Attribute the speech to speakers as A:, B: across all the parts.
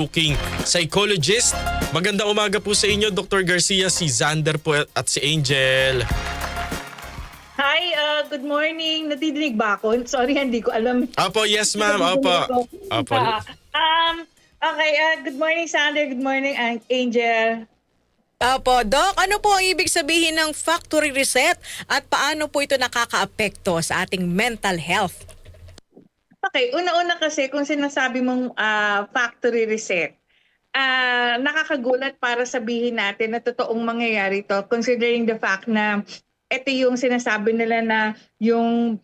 A: booking psychologist. Magandang umaga po sa inyo, Dr. Garcia, si Xander po at si Angel.
B: Hi, good morning. Nadidinig ba ako? Sorry, hindi ko alam.
A: Opo, yes ma'am. Opo. Opo.
B: Okay, good morning, Sander. Good morning, Angel.
C: Opo, Doc, ano po ang ibig sabihin ng factory reset at paano po ito nakakaapekto sa ating mental health?
B: Okay, una-una kasi kung sinasabi mong factory reset, nakakagulat para sabihin natin na totoong mangyayari to considering the fact na ito yung sinasabi nila na yung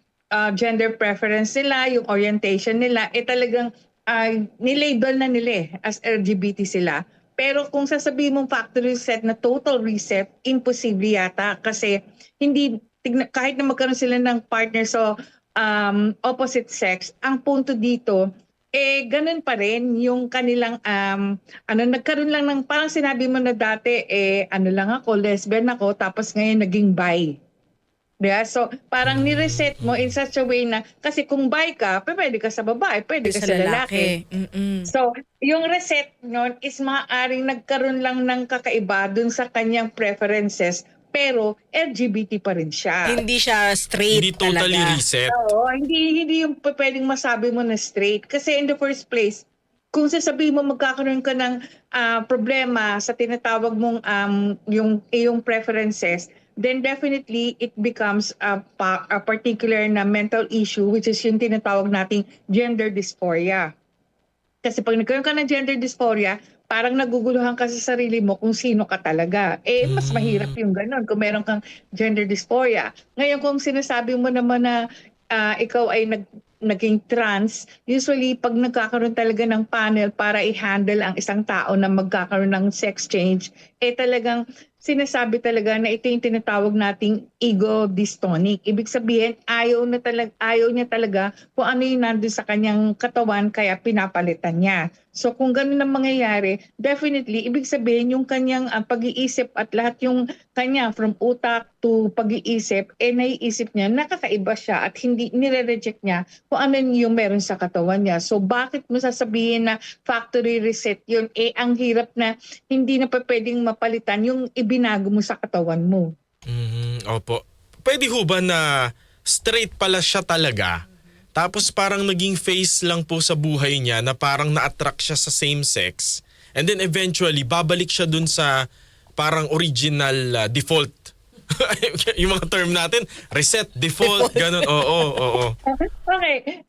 B: gender preference nila, yung orientation nila, talagang nilabel na nila as LGBT sila. Pero kung sasabihin mong factory reset na total reset, imposible yata kasi hindi kahit na magkaroon sila ng partner so opposite sex, ang punto dito ganun pa rin yung kanilang nagkaroon lang ng parang sinabi mo na dati ano lang ako, lesbian ako tapos ngayon naging bi. Diba? So parang ni-reset mo in such a way na kasi kung bi ka, pwede ka sa babae, pwede ka sa lalaki. So yung reset nun is maaaring nagkaroon lang ng kakaiba dun sa kanyang preferences pero LGBT pa rin siya.
C: Hindi siya straight
A: Hindi totally
C: talaga.
A: reset.
B: Oo, hindi yung pwedeng masabi mo na straight. Kasi in the first place, kung sasabihin mo magkakaroon ka ng problema sa tinatawag mong yung iyong preferences, then definitely it becomes a particular na mental issue which is yung tinatawag nating gender dysphoria. Kasi pag nagkaroon ka ng gender dysphoria, parang naguguluhan ka sa sarili mo kung sino ka talaga. Mas mahirap yung ganun kung meron kang gender dysphoria. Ngayon, kung sinasabi mo naman na ikaw ay naging trans, usually pag nagkakaroon talaga ng panel para i-handle ang isang tao na magkakaroon ng sex change, talagang sinasabi talaga na ito yung tinatawag nating ego dystonic. Ibig sabihin, ayaw niya talaga kung ano yung nandun sa kanyang katawan kaya pinapalitan niya. So kung ganun ang mangyayari, definitely, ibig sabihin yung kanyang pag-iisip at lahat yung kanya from utak to pag-iisip, naiisip niya, nakakaiba siya at hindi nire-reject niya kung ano yung meron sa katawan niya. So bakit mo sasabihin na factory reset yun? Ang hirap na hindi na pa pwedeng mapalitan yung ibinago mo sa katawan mo.
A: Opo. Pwede ho ba na straight pala siya talaga? Tapos parang naging face lang po sa buhay niya na parang na-attract siya sa same sex. And then eventually, babalik siya dun sa parang original default. Yung mga term natin, reset, default, ganun. Oo.
B: Okay.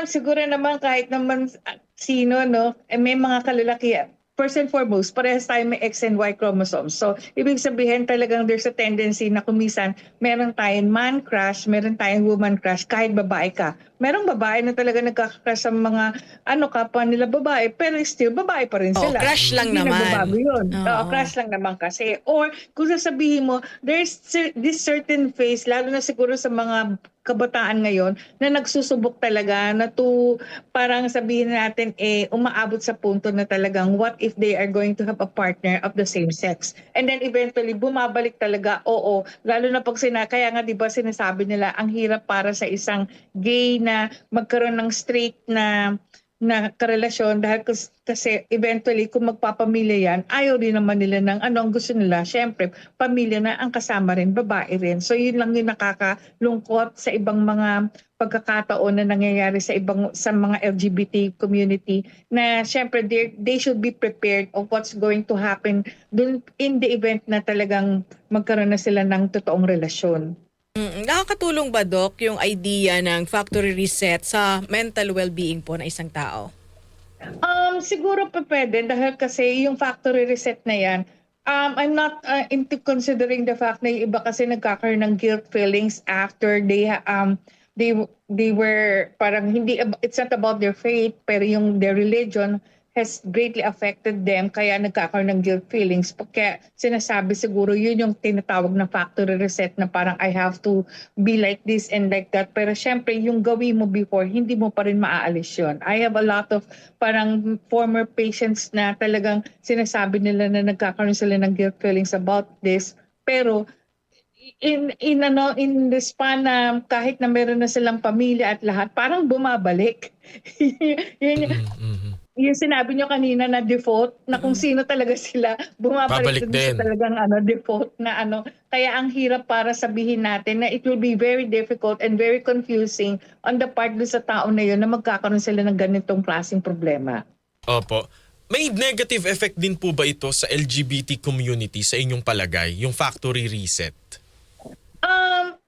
B: Siguro naman kahit naman sino, no, may mga kalalakihan. First and foremost, parehas tayo may X and Y chromosomes. So, ibig sabihin talagang there's a tendency na kumisan meron tayong man crush, meron tayong woman crush, kahit babae ka. Merong babae na talaga nagkakrush sa mga kapwa nila babae, pero still babae pa rin sila.
C: Crush lang
B: Hindi
C: naman.
B: nagbabago yun.
C: Oo.
B: Crush lang naman kasi. Or kung sasabihin mo, there's this certain phase, lalo na siguro sa mga kabataan ngayon, na nagsusubok talaga na parang sabihin natin umaabot sa punto na talagang what if they are going to have a partner of the same sex. And then eventually bumabalik talaga, oo, lalo na pag kaya nga 'di ba sinasabi nila ang hirap para sa isang gay na magkaroon ng straight na karelasyon dahil kasi eventually kung magpapamilya yan, ayaw rin naman nila ng ang gusto nila. Syempre, pamilya na ang kasama rin, babae rin. So yun lang yung nakakalungkot sa ibang mga pagkakataon na nangyayari sa mga LGBT community na syempre they should be prepared of what's going to happen dun in the event na talagang magkaroon na sila ng totoong relasyon.
C: Nakakatulong ba, Doc, yung idea ng factory reset sa mental well-being po ng isang tao?
B: Siguro pa pwede dahil kasi yung factory reset na yan, I'm not into considering the fact na yung iba kasi nagkakaroon ng guilt feelings after they were parang hindi it's not about their faith pero yung their religion has greatly affected them kaya nagkakaroon ng guilt feelings. Kaya sinasabi siguro yun yung tinatawag na factory reset na parang I have to be like this and like that. Pero syempre yung gawin mo before, hindi mo pa rin maaalis yun. I have a lot of parang former patients na talagang sinasabi nila na nagkakaroon sila ng guilt feelings about this. Pero in the span na kahit na meron na silang pamilya at lahat, parang bumabalik. Yun, yung sinabi nyo kanina na default, na kung sino talaga sila, bumabalik
A: Babalik
B: dun sa
A: din.
B: talagang default na Kaya ang hirap para sabihin natin na it will be very difficult and very confusing on the part dun sa tao na yun na magkakaroon sila ng ganitong klaseng problema.
A: Opo. May negative effect din po ba ito sa LGBT community sa inyong palagay, yung factory reset?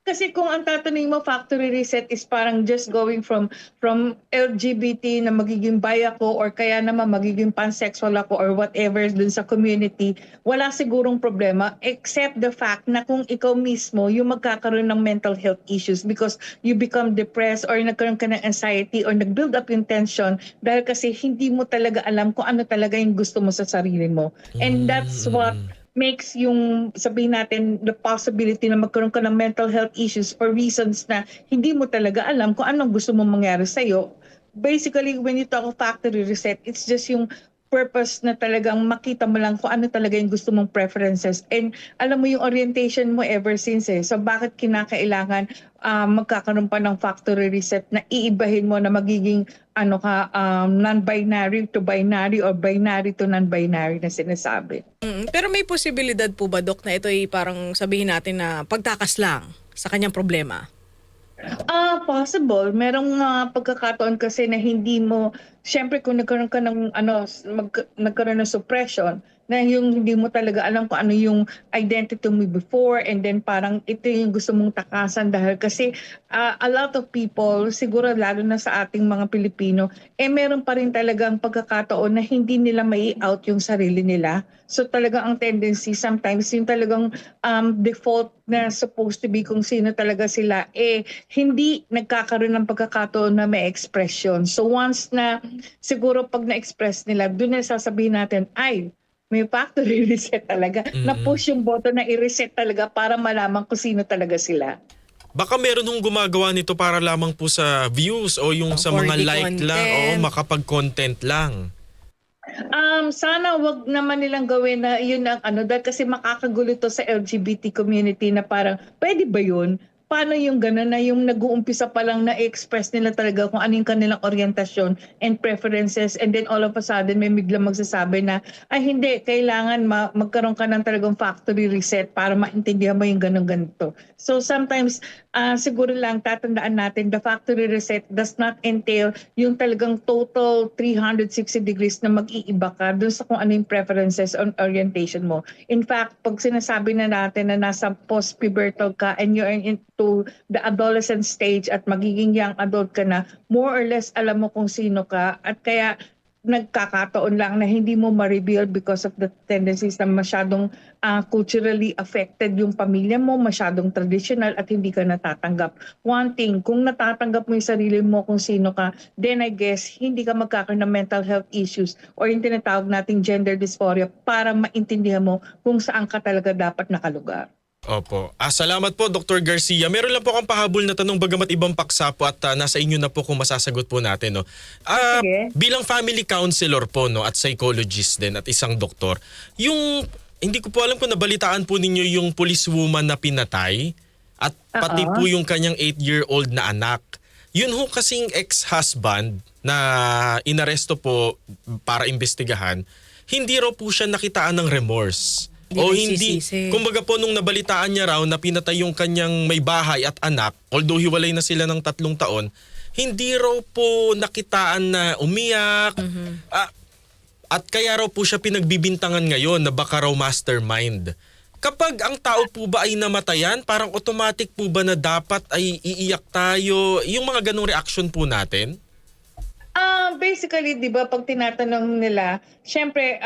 B: Kasi kung ang tatanungin mo factory reset is parang just going from LGBT na magiging bi ako or kaya naman magiging pansexual ako or whatever dun sa community, wala sigurong problema except the fact na kung ikaw mismo yung magkakaroon ng mental health issues because you become depressed or nagkaroon ka ng anxiety or nag-build up yung tension dahil kasi hindi mo talaga alam kung ano talaga yung gusto mo sa sarili mo. And that's what makes yung sabihin natin the possibility na magkaroon ka ng mental health issues for reasons na hindi mo talaga alam kung anong gusto mong mangyari sa'yo. Basically, when you talk of factory reset, it's just yung purpose na talagang makita mo lang kung ano talaga yung gusto mong preferences. And alam mo yung orientation mo ever since So bakit kinakailangan magkakaroon pa ng factory reset na iibahin mo na magiging non-binary to binary or binary to non-binary na sinasabi.
C: Pero may posibilidad po ba, Dok, na ito ay parang sabihin natin na pagtakas lang sa kanyang problema?
B: Possible. Merong pagkakataon kasi na hindi mo, syempre kung nagkaroon ka ng nagkaroon ng suppression, na yung hindi mo talaga alam kung ano yung identity mo before and then parang ito yung gusto mong takasan dahil kasi a lot of people, siguro lalo na sa ating mga Pilipino, meron pa rin talagang pagkakataon na hindi nila mai-out yung sarili nila. So talaga ang tendency sometimes yung talagang default na supposed to be kung sino talaga sila, hindi nagkakaroon ng pagkakataon na may expression. So once na siguro pag na-express nila, doon na sasabihin natin, ay, may factory reset talaga. Na-push yung button na i-reset talaga para malaman kung sino talaga sila.
A: Baka meron hong gumagawa nito para lamang po sa views o yung sa
C: For
A: mga
C: the
A: like lang o
C: content.
A: makapag-content lang.
B: Sana wag naman nilang gawin na yun ang dahil kasi makakagulo to sa LGBT community na parang pwede ba yun? Paano yung gano'n na yung nag-uumpisa pa lang na express nila talaga kung ano yung kanilang orientasyon and preferences and then all of a sudden may biglang magsasabi na ay hindi, kailangan magkaroon ka ng talagang factory reset para maintindihan mo yung gano'n ganito. So sometimes siguro lang tatandaan natin the factory reset does not entail yung talagang total 360 degrees na mag-iiba ka dun sa kung ano yung preferences on orientation mo. In fact, pag sinasabi na natin na nasa post-pubertal ka and you're into the adolescent stage at magiging young adult ka na, more or less alam mo kung sino ka at kaya nagkakataon lang na hindi mo ma-reveal because of the tendencies na masyadong culturally affected yung pamilya mo, masyadong traditional at hindi ka natatanggap. One thing, kung natatanggap mo yung sarili mo kung sino ka, then I guess hindi ka magkakaroon ng mental health issues or yung tinatawag nating gender dysphoria para maintindihan mo kung saan ka talaga dapat nakalugar.
A: Opo. Salamat po, Dr. Garcia. Meron lang po akong pahabol na tanong bagamat ibang paksa po at nasa inyo na po kung masasagot po natin. No?
B: Sige.
A: Bilang family counselor po no, at psychologist din at isang doktor, yung hindi ko po alam kung nabalitaan po ninyo yung policewoman na pinatay at pati po yung kanyang 8-year-old na anak. Yun ho kasing ex-husband na inaresto po para imbestigahan, hindi raw po siya nakitaan ng remorse. O hindi,
C: nagsisisi.
A: kumbaga po nung nabalitaan niya raw na pinatay yung kanyang may bahay at anak, although hiwalay na sila ng 3 taon, hindi raw po nakitaan na umiyak. At kaya raw po siya pinagbibintangan ngayon na baka raw mastermind. Kapag ang tao po ba ay namatayan, parang automatic po ba na dapat ay iiyak tayo? Yung mga ganong reaction po natin?
B: Basically, di ba, pag tinatanong nila, syempre,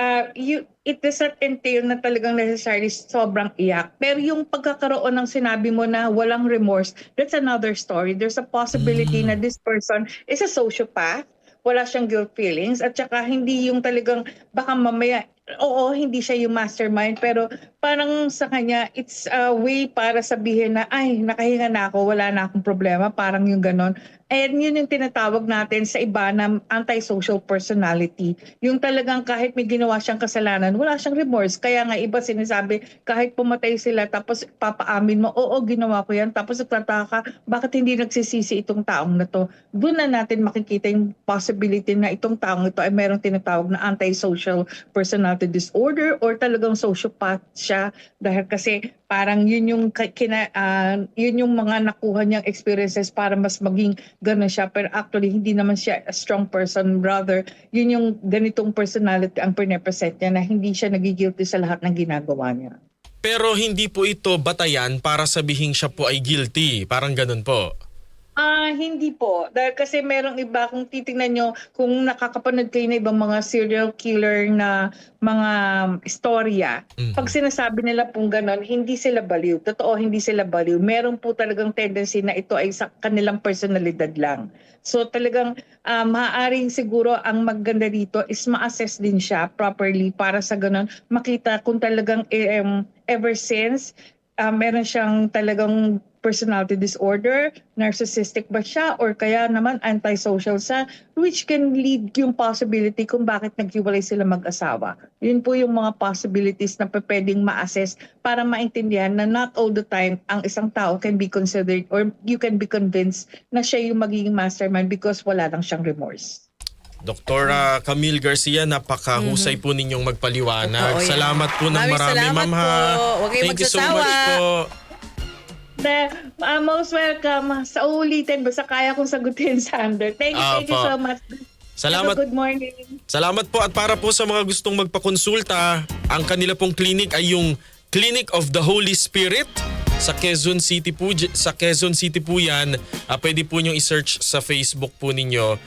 B: it doesn't entail na talagang necessarily sobrang iyak. Pero yung pagkakaroon ng sinabi mo na walang remorse, that's another story. There's a possibility na this person is a sociopath, wala siyang guilt feelings, at saka hindi yung talagang baka mamaya, oo, hindi siya yung mastermind, pero parang sa kanya, it's a way para sabihin na, ay, nakahinga na ako, wala na akong problema, parang yung ganon. And yun yung tinatawag natin sa iba na antisocial personality. Yung talagang kahit may ginawa siyang kasalanan, wala siyang remorse. Kaya nga iba sinasabi, kahit pumatay sila tapos papaamin mo, oo, ginawa ko yan. Tapos nagtataka ka, bakit hindi nagsisisi itong taong na to? Doon na natin makikita yung possibility na itong taong ito ay merong tinatawag na antisocial personality disorder or talagang sociopath siya. Dahil kasi parang yun yung yun yung mga nakuha niyang experiences para mas maging gano'n siya, pero actually hindi naman siya a strong person, rather yun yung ganitong personality ang pinapresent niya na hindi siya nagigilty sa lahat ng ginagawa niya.
A: Pero hindi po ito batayan para sabihin siya po ay guilty. Parang ganun po.
B: Hindi po. Dahil kasi merong iba, kung titingnan nyo, kung nakakapanood kayo na ibang mga serial killer na mga istorya, pag sinasabi nila pong ganon, hindi sila baliw. Totoo, hindi sila baliw. Meron po talagang tendency na ito ay sa kanilang personalidad lang. So talagang maaaring siguro ang maganda dito is ma-assess din siya properly para sa ganon makita kung talagang ever since meron siyang talagang personality disorder, narcissistic ba siya, or kaya naman antisocial siya, which can lead yung possibility kung bakit naghiwalay sila mag-asawa. Yun po yung mga possibilities na pwedeng ma-assess para maintindihan na not all the time ang isang tao can be considered or you can be convinced na siya yung magiging mastermind because wala lang siyang remorse.
A: Dr. Camille Garcia, napakahusay po ninyong magpaliwanag.
C: Totoo yan.
A: Salamat po ng
C: Maraming
A: marami,
C: salamat
A: ma'am, ha.
C: po. Huwag kayong
A: Thank you so
C: magsasawa.
A: much po.
B: Most welcome. Sa uulitin, basta kaya kong sagutin, Sander. Thank you
A: Opo.
B: so much.
A: Salamat.
B: Have a good morning.
A: Salamat po, at para po sa mga gustong magpakonsulta, ang kanila pong clinic ay yung Clinic of the Holy Spirit sa Quezon City po. Sa Quezon City po yan. Pwede po nyo i-search sa Facebook po ninyo.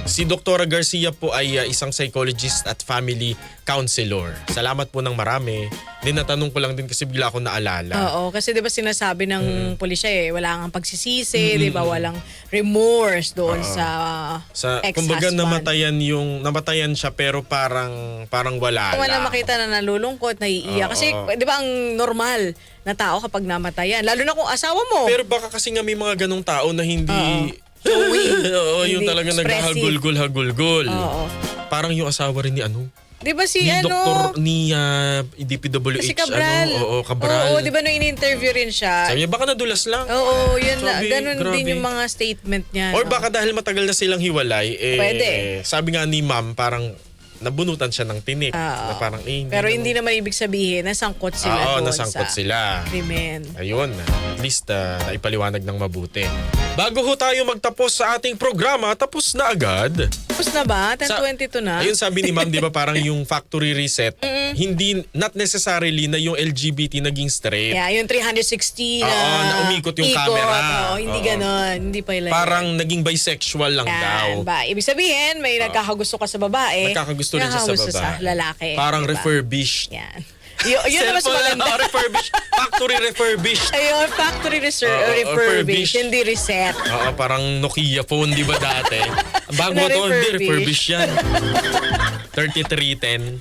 A: Si Dr. Garcia po ay isang psychologist at family counselor. Salamat po ng marami. Din natanong ko lang din kasi bigla ako naalala.
C: Oo, kasi 'di ba sinasabi ng pulisya wala kang pagsisisi, 'di ba? Walang remorse doon sa
A: Kumbaga
C: ex-husband.
A: namatayan siya pero parang wala
C: Kung
A: lang.
C: wala makita na nalulungkot, naiiyak.
A: Oo.
C: Kasi 'di ba ang normal na tao kapag namatayan, lalo na kung asawa mo.
A: Pero baka kasi nga may mga ganong tao na hindi
C: Showy.
A: Oo, yung
C: Hindi
A: talaga
C: expressive.
A: naghahagulgul-hagulgul.
C: Oo.
A: Parang yung asawa rin ni
C: 'Di ba si
A: ni doktor ni DPWH.
C: si Cabral.
A: Oo, Cabral.
C: Oo, 'di ba nung in-interview rin siya?
A: Sabi niya, baka nadulas lang.
C: Oo, yun na.
A: Sabi,
C: Ganun
A: grabe.
C: din yung mga statement niya.
A: Or
C: no?
A: baka dahil matagal na silang hiwalay,
C: Pwede.
A: sabi nga ni ma'am, parang nabunutan siya ng tinik. Na parang,
C: Pero hindi naman ibig sabihin na sangkot sila
A: Oo,
C: doon
A: nasangkot
C: sa
A: sila.
C: krimen.
A: Ayun, at least naipaliwanag ng mabuti. Bago ho tayo magtapos sa ating programa, tapos na agad.
C: Tapos na ba? 10:22 na?
A: Ayun, sabi ni ma'am, di ba parang yung factory reset, hindi, not necessarily na yung LGBT naging straight.
C: Yeah, yung 360 na,
A: Oo, na umikot yung camera.
C: Oo, hindi
A: Oo.
C: ganon. Hindi pa yun.
A: Parang naging bisexual lang daw.
C: Ba, ibig sabihin, may nagkakagusto ka sa babae.
A: Nagkakagusto rin siya sa
C: nakakagusto
A: babae.
C: lalaki.
A: Parang
C: diba?
A: refurbished.
C: Yan. Yun naman sa maganda.
A: Refurbished. Factory refurbished.
C: Ayun, factory refurbished,
A: refurbished.
C: hindi reset.
A: Oo, parang Nokia phone, di ba dati? Bago
C: Na
A: to, hindi,
C: refurbished.
A: refurbished yan. 3310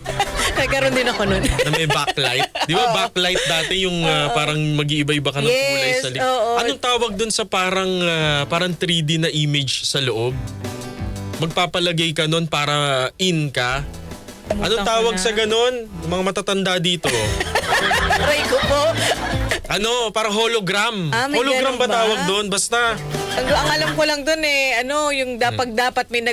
C: Nagkaroon din ako nun.
A: na may backlight. Di ba backlight dati yung parang mag-iiba-iba ka ng kulay
C: Yes,
A: sa likod.
C: oo.
A: Anong tawag dun sa parang 3D na image sa loob? Magpapalagay ka nun para in ka. Anong
C: ko
A: tawag
C: na.
A: sa ganon? Mga matatanda dito.
C: Aray ko po.
A: Parang hologram.
C: May
A: Hologram
C: ganun
A: ba
C: ba?
A: tawag doon? Basta
C: Ang alam ko lang doon yung dapat may